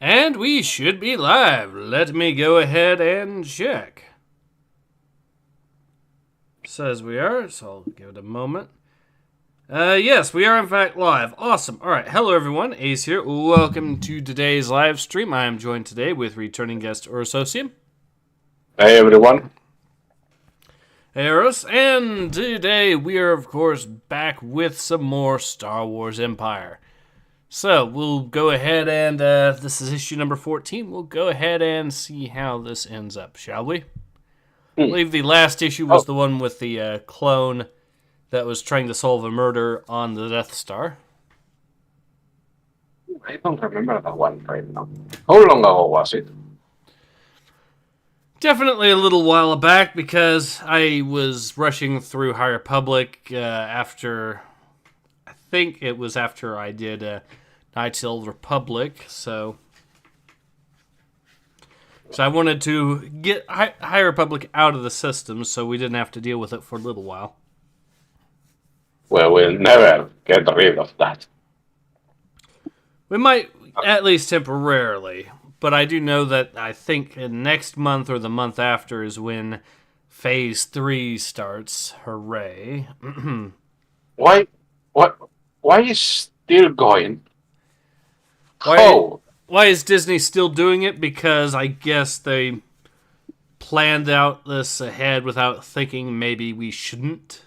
And we should be live. Let me go ahead and check. Says we are, so I'll give it a moment. Yes, we are in fact live. Awesome. Alright, hello everyone. Ace here. Welcome to today's live stream. I am joined today with returning guest Urosocium. Hey everyone. Hey Eros. And today we are of course back with some more Star Wars Empire. So, we'll go ahead and, this is issue number 14, we'll go ahead and see how this ends up, shall we? I believe the last issue was the one with the clone that was trying to solve a murder on the Death Star. I don't remember that one right now. How long ago was it? Definitely a little while back, because I was rushing through High Republic after... I think it was after I did Knights of the Republic, so I wanted to get High Republic out of the system so we didn't have to deal with it for a little while. Well, we'll never get rid of that. We might, at least temporarily, but I do know that I think next month or the month after is when Phase 3 starts. Hooray. Why is still going? Why is Disney still doing it? Because I guess they planned out this ahead without thinking maybe we shouldn't.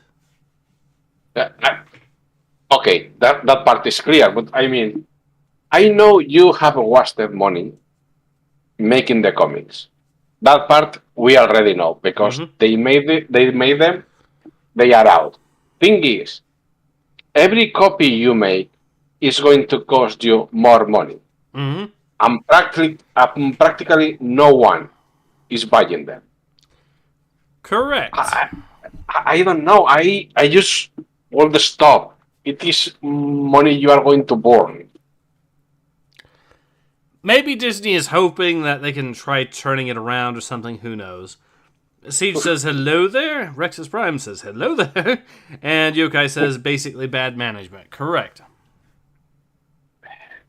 Okay, that part is clear, but I mean, I know you have wasted money making the comics. That part we already know because they made them, they are out. Thing is, every copy you make is going to cost you more money. And practically no one is buying them. Correct. I don't know. I just want to stop. It is money you are going to burn. Maybe Disney is hoping that they can try turning it around or something. Who knows? Siege says hello there. Rexus Prime says hello there. And Yokai says basically bad management. Correct.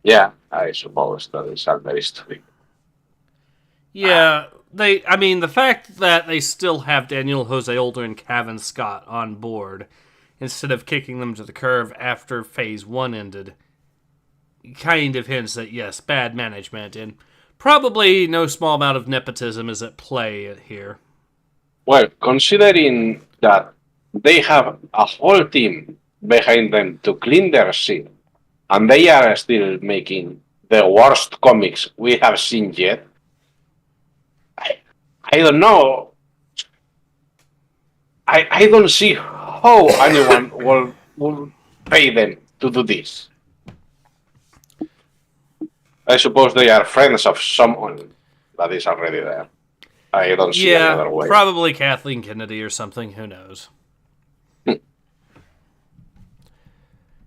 Yeah, I suppose that is a very stupid. Yeah, the fact that they still have Daniel, Jose Older, and Cavan Scott on board instead of kicking them to the curb after Phase 1 ended kind of hints that, yes, bad management, and probably no small amount of nepotism is at play here. Well, considering that they have a whole team behind them to clean their shit, and they are still making the worst comics we have seen yet, I don't know. I don't see how anyone will pay them to do this. I suppose they are friends of someone that is already there. I don't see another way. Probably Kathleen Kennedy or something. Who knows?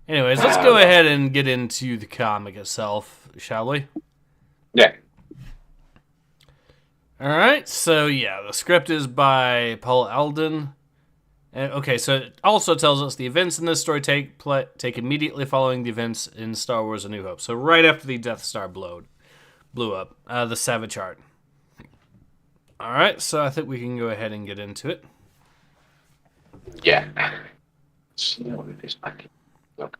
Anyways, let's go ahead and get into the comic itself, shall we? Yeah. Alright, so yeah, the script is by Paul Alden. Okay, so it also tells us the events in this story take immediately following the events in Star Wars A New Hope. So right after the Death Star blew up, the Savage Heart. Alright, so I think we can go ahead and get into it. Yeah. Let's see what it is back. Look.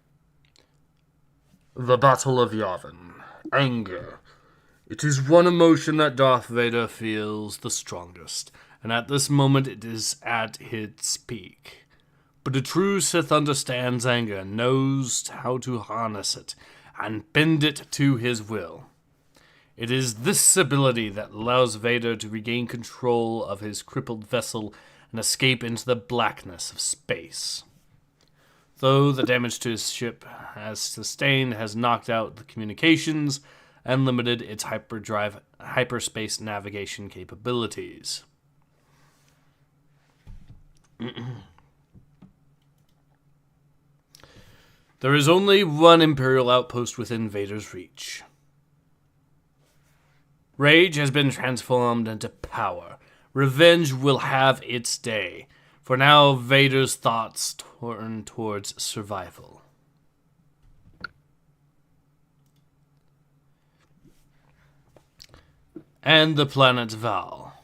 The Battle of Yavin. Anger. It is one emotion that Darth Vader feels the strongest, and at this moment it is at its peak. But a true Sith understands anger and knows how to harness it and bend it to his will. It is this ability that allows Vader to regain control of his crippled vessel and escape into the blackness of space. Though the damage to his ship has sustained has knocked out the communications and limited its hyperspace navigation capabilities. There is only one Imperial outpost within Vader's reach. Rage has been transformed into power. Revenge will have its day. For now, Vader's thoughts turn towards survival. And the planet Val.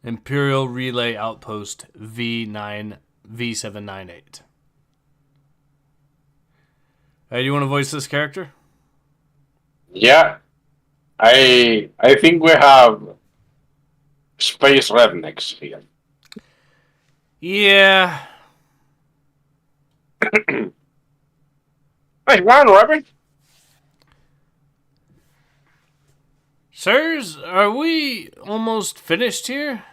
Imperial Relay Outpost V798. Hey, do you want to voice this character? Yeah. I think we have space rednecks here. Yeah. Hey, one, Rabbit. Sirs, are we almost finished here?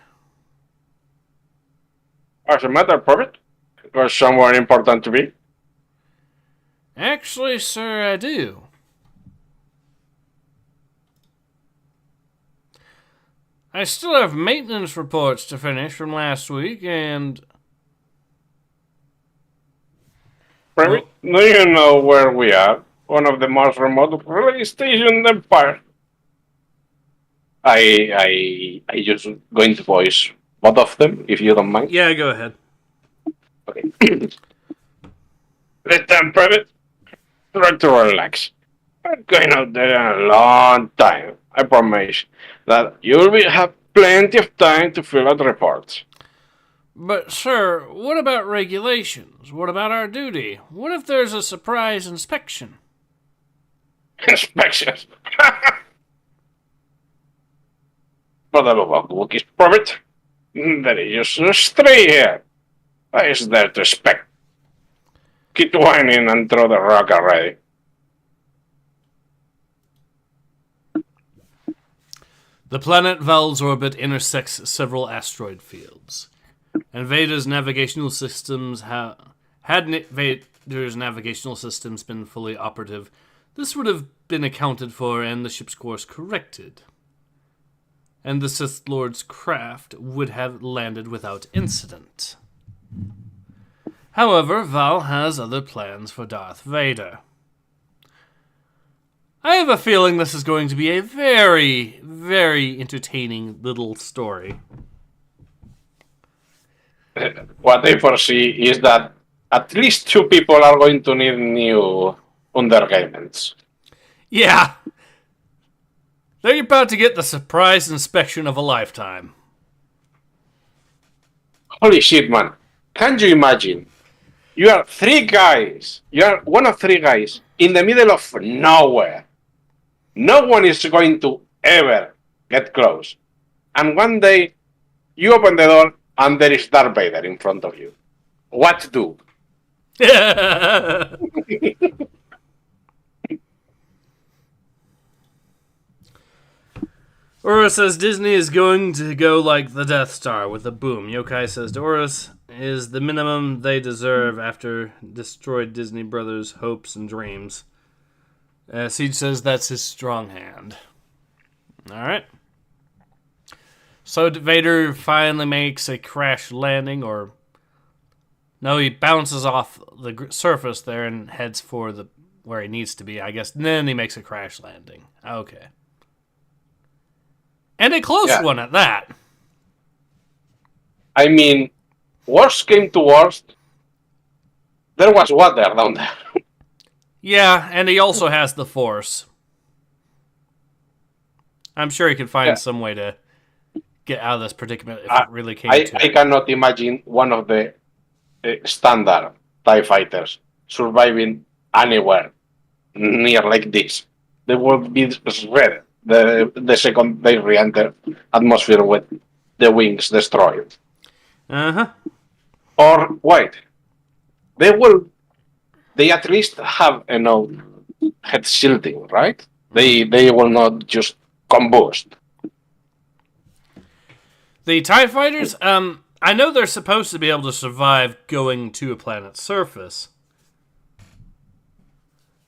As a matter of Rabbit, was someone important to me? Actually, sir, I do. I still have maintenance reports to finish from last week, and... Rabbit, do you know where we are? One of the most remote relay stations in the Empire. I just going to voice both of them, if you don't mind. Yeah, go ahead. Okay. Listen, Private, try to relax. I'm going out there in a long time. I promise that you'll have plenty of time to fill out reports. But, sir, what about regulations? What about our duty? What if there's a surprise inspection? Inspections. For the love of Wookiees, Private, there is just a stray here. I is there to inspect. Keep whining and throw the rock already. The planet Val's orbit intersects several asteroid fields. And Vader's navigational systems Vader's navigational systems been fully operative, this would have been accounted for and the ship's course corrected. And the Sith Lord's craft would have landed without incident. However, Val has other plans for Darth Vader. I have a feeling this is going to be a very, very entertaining little story. What I foresee is that at least 2 people are going to need new undergarments. Yeah. They're about to get the surprise inspection of a lifetime. Holy shit, man. Can you imagine? You are 3 guys. You are one of 3 guys in the middle of nowhere. No one is going to ever get close. And one day, you open the door and there is Darth Vader in front of you. What to do? Ura says Disney is going to go like the Death Star with a boom. Yokai says Doris is the minimum they deserve after destroyed Disney Brothers' hopes and dreams. Siege says that's his strong hand. Alright. So Vader finally makes a crash landing, or... No, he bounces off the surface there and heads for where he needs to be, I guess. And then he makes a crash landing. Okay. And a close one at that. I mean, worst came to worst, there was water down there. Yeah, and he also has the Force. I'm sure he could find some way to get out of this predicament if it really came to it. I cannot imagine one of the standard TIE fighters surviving anywhere near like this. They would be shredded the second they re-enter atmosphere with the wings destroyed. Uh-huh. Or wait, they at least have head shielding, right? They will not just combust. The TIE fighters, I know they're supposed to be able to survive going to a planet's surface.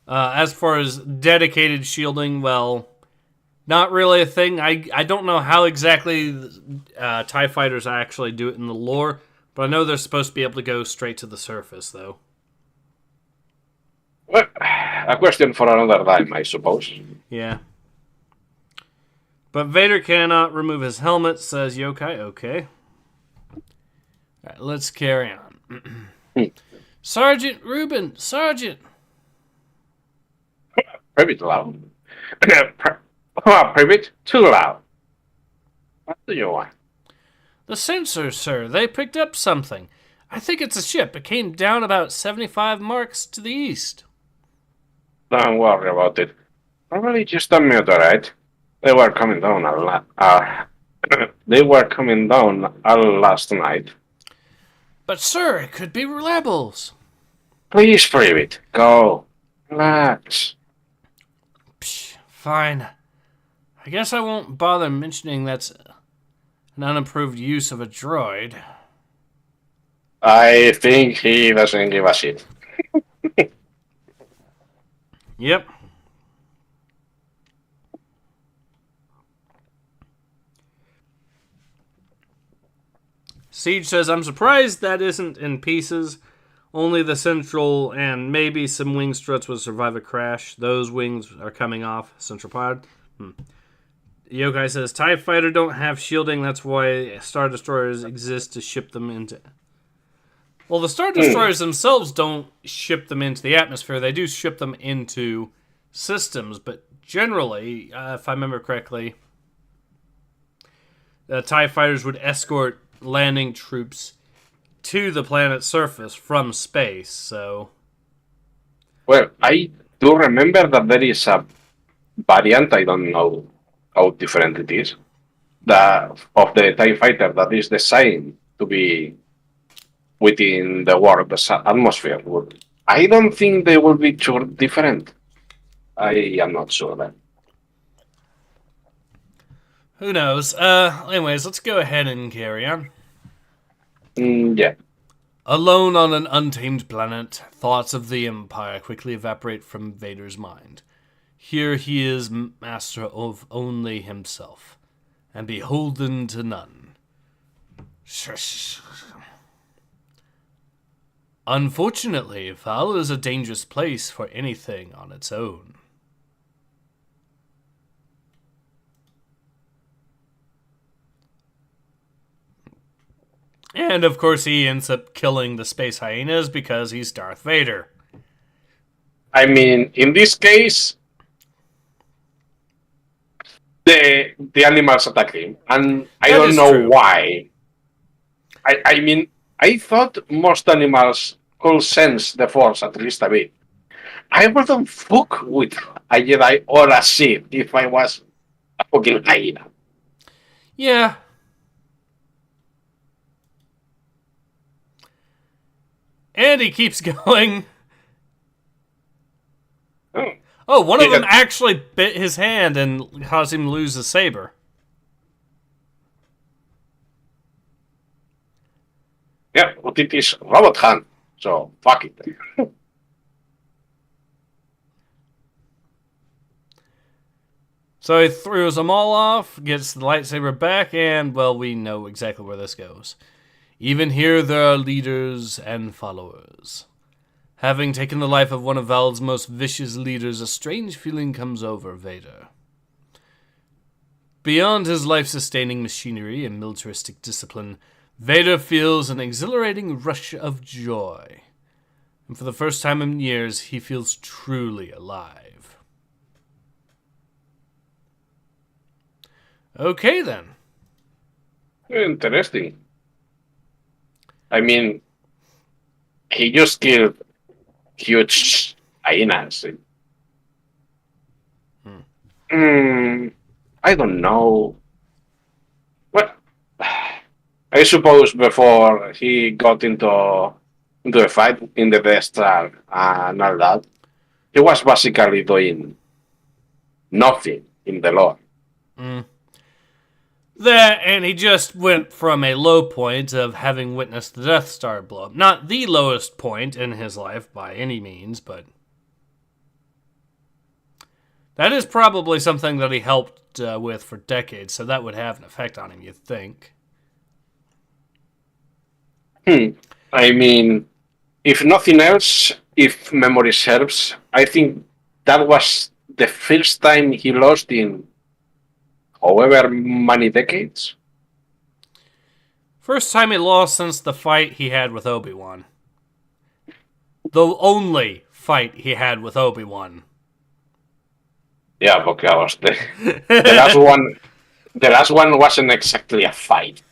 As far as dedicated shielding, well, not really a thing. I don't know how exactly TIE fighters actually do it in the lore, but I know they're supposed to be able to go straight to the surface, though. Well, a question for another time, I suppose. Yeah. But Vader cannot remove his helmet, says Yokai. Okay. Alright, let's carry on. Sergeant Reuben! Sergeant! Very loud. Oh, private, too loud. What do you want? The sensors, sir. They picked up something. I think it's a ship. It came down about 75 marks to the east. Don't worry about it. Probably just a meteorite. They were coming down a lot. They were coming down last night. But, sir, it could be rebels. Please, private, go. Relax. Psh, fine. I guess I won't bother mentioning that's an unapproved use of a droid. I think he doesn't give a shit. Yep. Siege says, I'm surprised that isn't in pieces. Only the central and maybe some wing struts would survive a crash. Those wings are coming off. Central pod. Yokai says, TIE Fighter don't have shielding. That's why Star Destroyers exist to ship them into... Well, the Star Destroyers themselves don't ship them into the atmosphere. They do ship them into systems. But generally, if I remember correctly, the TIE Fighters would escort landing troops to the planet's surface from space, so... Well, I do remember that there is a variant, I don't know how different it is, of the TIE Fighter that is designed to be within the warp's atmosphere. I don't think they will be too different. I am not sure then. Who knows? Anyways, let's go ahead and carry on. Yeah. Alone on an untamed planet, thoughts of the Empire quickly evaporate from Vader's mind. Here he is master of only himself, and beholden to none. Shush. Unfortunately, Val is a dangerous place for anything on its own. And, of course, he ends up killing the space hyenas because he's Darth Vader. I mean, in this case, the animals attack him, and I don't know why. I mean, I thought most animals could sense the Force at least a bit. I wouldn't fuck with a Jedi or a Sith if I was a fucking hyena. Yeah. And he keeps going. Oh, one of them actually bit his hand and caused him to lose the saber. Yeah, but it is robot hand, so fuck it. So he throws them all off, gets the lightsaber back, and, well, we know exactly where this goes. Even here there are leaders and followers. Having taken the life of one of Val's most vicious leaders, a strange feeling comes over Vader. Beyond his life-sustaining machinery and militaristic discipline, Vader feels an exhilarating rush of joy. And for the first time in years, he feels truly alive. Okay, then. Interesting. I mean, he just killed huge hyenas. I don't know. Well, I suppose before he got into a fight in the Death Star and all that, he was basically doing nothing in the lore. That, and he just went from a low point of having witnessed the Death Star blow up. Not the lowest point in his life by any means, but that is probably something that he helped with for decades, so that would have an effect on him, you'd think. I mean, if nothing else, if memory serves, I think that was the first time he lost in however many decades. First time he lost since the fight he had with Obi-Wan. The only fight he had with Obi-Wan. Yeah, because the last one, the last one wasn't exactly a fight.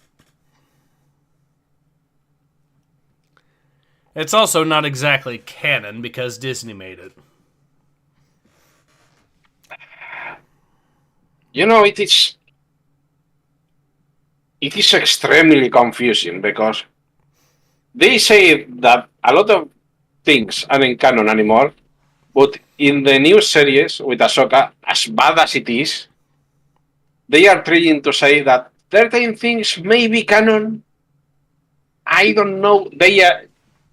It's also not exactly canon because Disney made it. You know, it is extremely confusing because they say that a lot of things aren't canon anymore, but in the new series with Ahsoka, as bad as it is, they are trying to say that certain things may be canon. I don't know.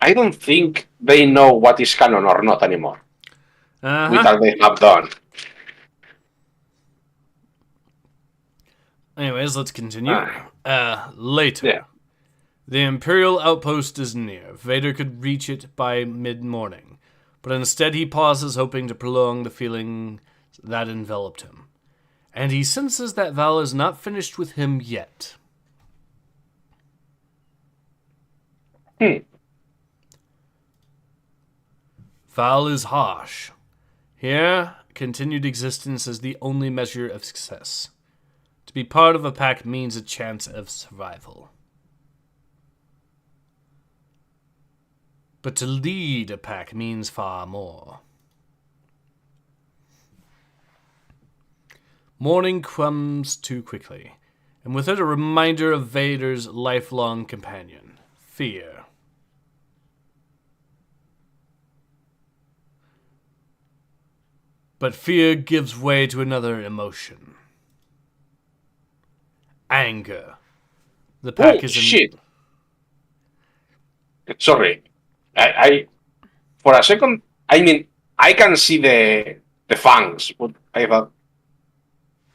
I don't think they know what is canon or not anymore. With all they have done. Anyways, let's continue. Later. Yeah. The Imperial outpost is near. Vader could reach it by mid-morning, but instead he pauses, hoping to prolong the feeling that enveloped him. And he senses that Val is not finished with him yet. Val is harsh. Here, continued existence is the only measure of success. To be part of a pack means a chance of survival. But to lead a pack means far more. Morning comes too quickly, and with it a reminder of Vader's lifelong companion, fear. But fear gives way to another emotion. Anger. The pack is in... Shit. Sorry. I for a second, I mean, I can see the fangs, but I thought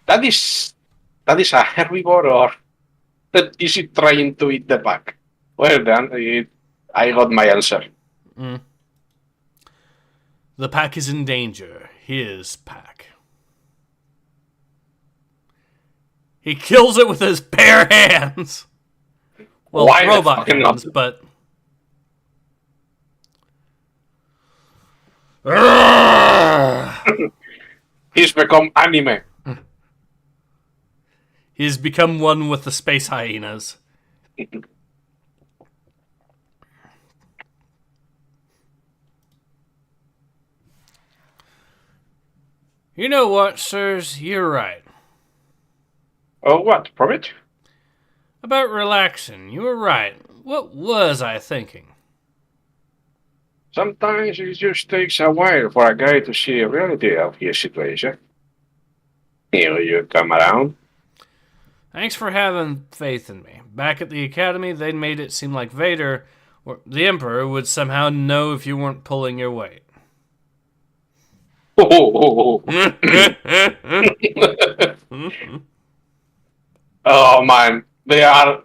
that is a herbivore or that is it trying to eat the pack? Well then, I got my answer. The pack is in danger. His pack. He kills it with his bare hands. Well, Why the robot fucking hands, not? but... He's become anime. He's become one with the space hyenas. You know what, sirs? You're right. Oh, what? Profit? About relaxing, you were right. What was I thinking? Sometimes it just takes a while for a guy to see the reality of his situation. You come around. Thanks for having faith in me. Back at the Academy, they'd made it seem like Vader, or the Emperor, would somehow know if you weren't pulling your weight. Oh man, they are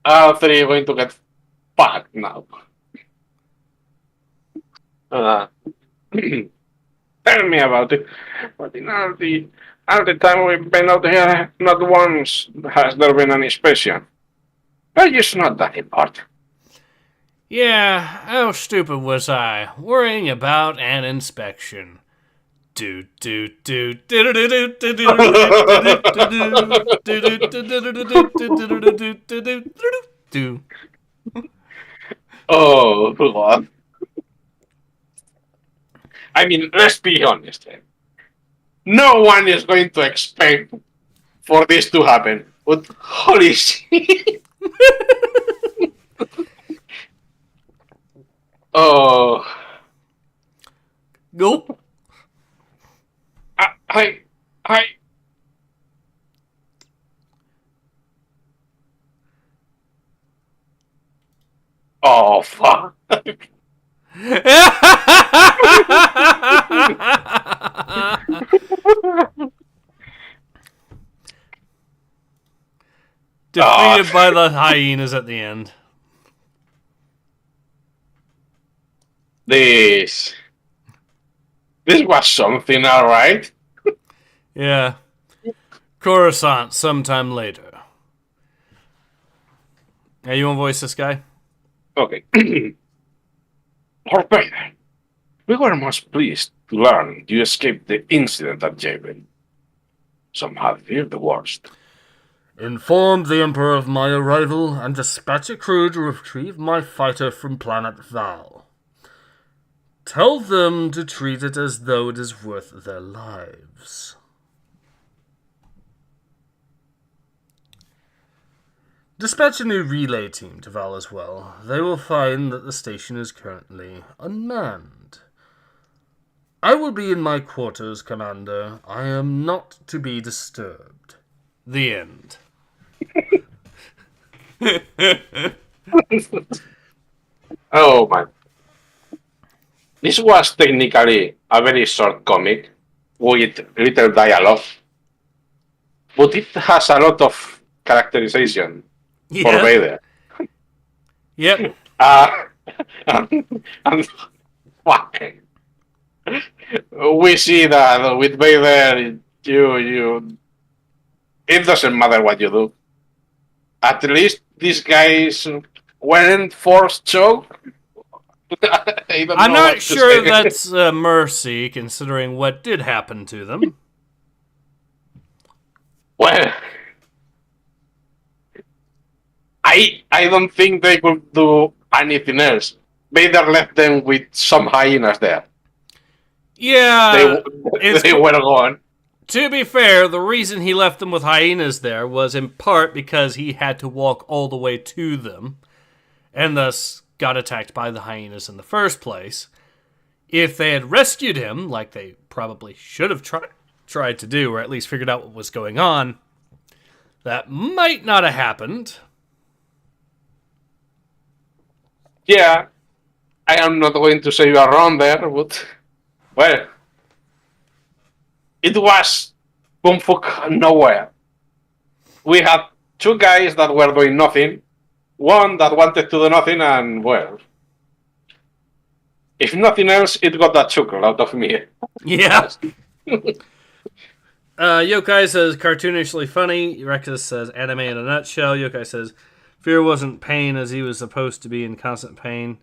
all three going to get fucked now. Tell me about it. But in all the time we've been out here, not once has there been an inspection. But it's not that important. Yeah, how stupid was I, worrying about an inspection. Oh, God. I mean, let's be honest. No one is going to expect for this to happen. But holy shit. Oh. Go. I. Oh, fuck. Defeated by the hyenas at the end. This was something, alright? Yeah. Coruscant sometime later. Hey, you want to voice this guy? Okay. Lord Vader, we were most pleased to learn you escaped the incident at Javel. Some have feared the worst. Inform the Emperor of my arrival and dispatch a crew to retrieve my fighter from planet Val. Tell them to treat it as though it is worth their lives. Dispatch a new relay team to Val as well. They will find that the station is currently unmanned. I will be in my quarters, Commander. I am not to be disturbed. The end. Oh man. This was technically a very short comic with little dialogue, but it has a lot of characterization for Vader. Yep. And fuck. We see that with Vader, you it doesn't matter what you do. At least these guys weren't forced choke. I'm not sure that's mercy, considering what did happen to them. Well, I don't think they could do anything else. Vader left them with some hyenas there. Yeah, they were gone. To be fair, the reason he left them with hyenas there was in part because he had to walk all the way to them, and thus got attacked by the hyenas in the first place. If they had rescued him, like they probably should have tried to do, or at least figured out what was going on, that might not have happened. Yeah, I am not going to say you are wrong there, but, well, it was boomfuck nowhere. We had two guys that were doing nothing, one that wanted to do nothing, and, well, if nothing else, it got that chuckle out of me. Yeah. Yokai says, cartoonishly funny. Rexus says, anime in a nutshell. Yokai says, fear wasn't pain as he was supposed to be in constant pain.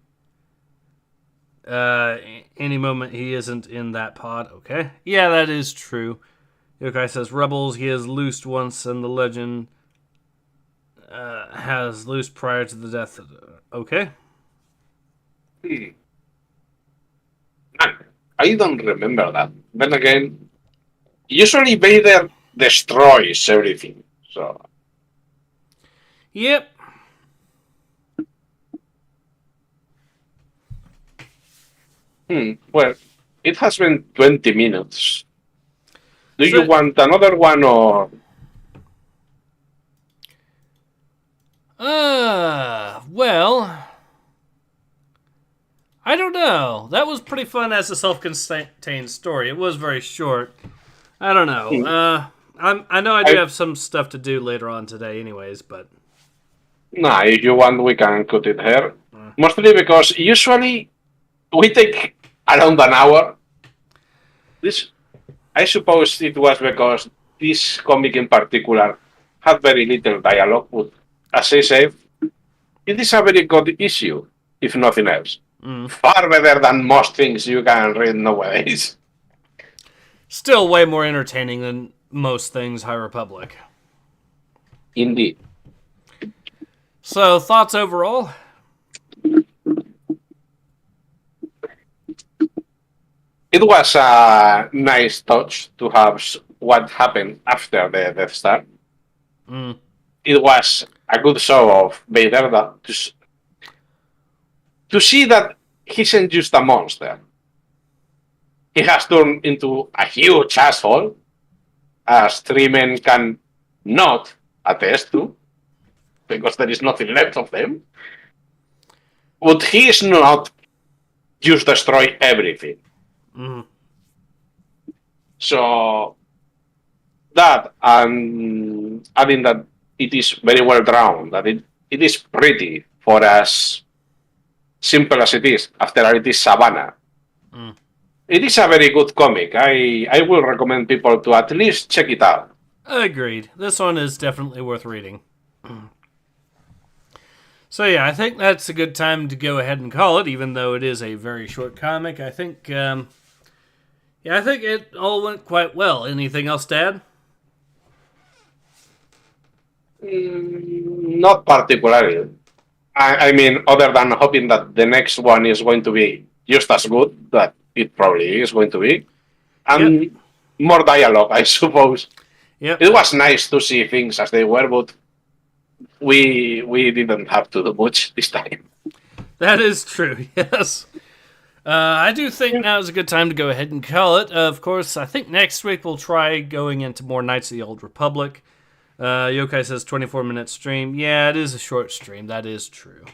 Any moment he isn't in that pod. Okay. Yeah, that is true. Yokai says, Rebels, he has loosed once and the legend has loosed prior to the death. Okay. I don't remember that. Then again, usually Vader destroys everything. So. Yep. Well, it has been 20 minutes. Do you want another one or? Well, I don't know. That was pretty fun as a self-contained story. It was very short. I don't know. I know I do have some stuff to do later on today anyways, but... Nah, if you want, we can cut it here. Mostly because usually we take around an hour. I suppose it was because this comic in particular had very little dialogue, but as I said, it is a very good issue, if nothing else. Far better than most things you can read nowadays. Still way more entertaining than most things High Republic. Indeed. So, thoughts overall? It was a nice touch to have what happened after the Death Star. It was a good show of Vader to see that he isn't just a monster. He has turned into a huge asshole, as three men can not attest to, because there is nothing left of them. But he is not just destroy everything. So that, and adding that it is very well drawn, that it is pretty for as simple as it is, after all it is Savannah. It is a very good comic. I will recommend people to at least check it out. Agreed. This one is definitely worth reading. So yeah, I think that's a good time to go ahead and call it, even though it is a very short comic. I think Yeah, I think it all went quite well. Anything else, Dad? Not particularly. I mean, other than hoping that the next one is going to be just as good, that it probably is going to be, Yep. and more dialogue, I suppose. Yep. It was nice to see things as they were, but we didn't have to do much this time. That is true, yes. I do think now is a good time to go ahead and call it. Of course, I think next week we'll try going into more Knights of the Old Republic. Yokai says 24-minute stream. Yeah, it is a short stream. That is true.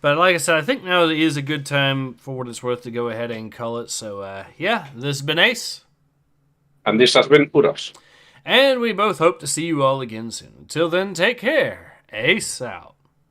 But like I said, I think now is a good time for what it's worth to go ahead and call it. So, yeah, this has been Ace. And this has been Uros. And we both hope to see you all again soon. Until then, take care. Ace out.